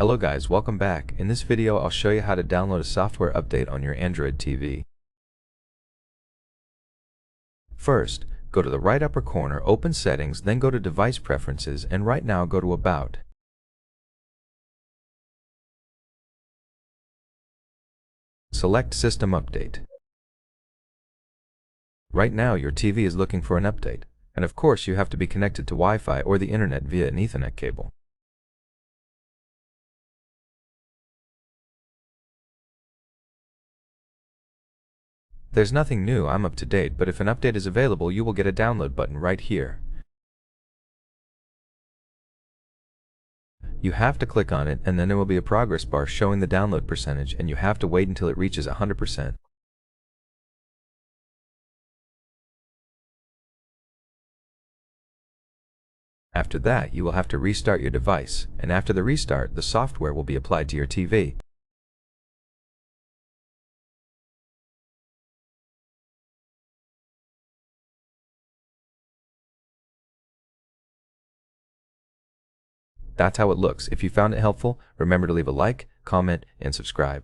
Hello guys, welcome back. In this video I'll show you how to download a software update on your Android TV. First, go to the right upper corner, open Settings, then go to Device Preferences, and right now go to About. Select System Update. Right now your TV is looking for an update, and of course you have to be connected to Wi-Fi or the internet via an Ethernet cable. There's nothing new, I'm up to date, but if an update is available you will get a download button right here. You have to click on it and then there will be a progress bar showing the download percentage, and you have to wait until it reaches 100%. After that you will have to restart your device, and after the restart the software will be applied to your TV. That's how it looks. If you found it helpful, remember to leave a like, comment, and subscribe.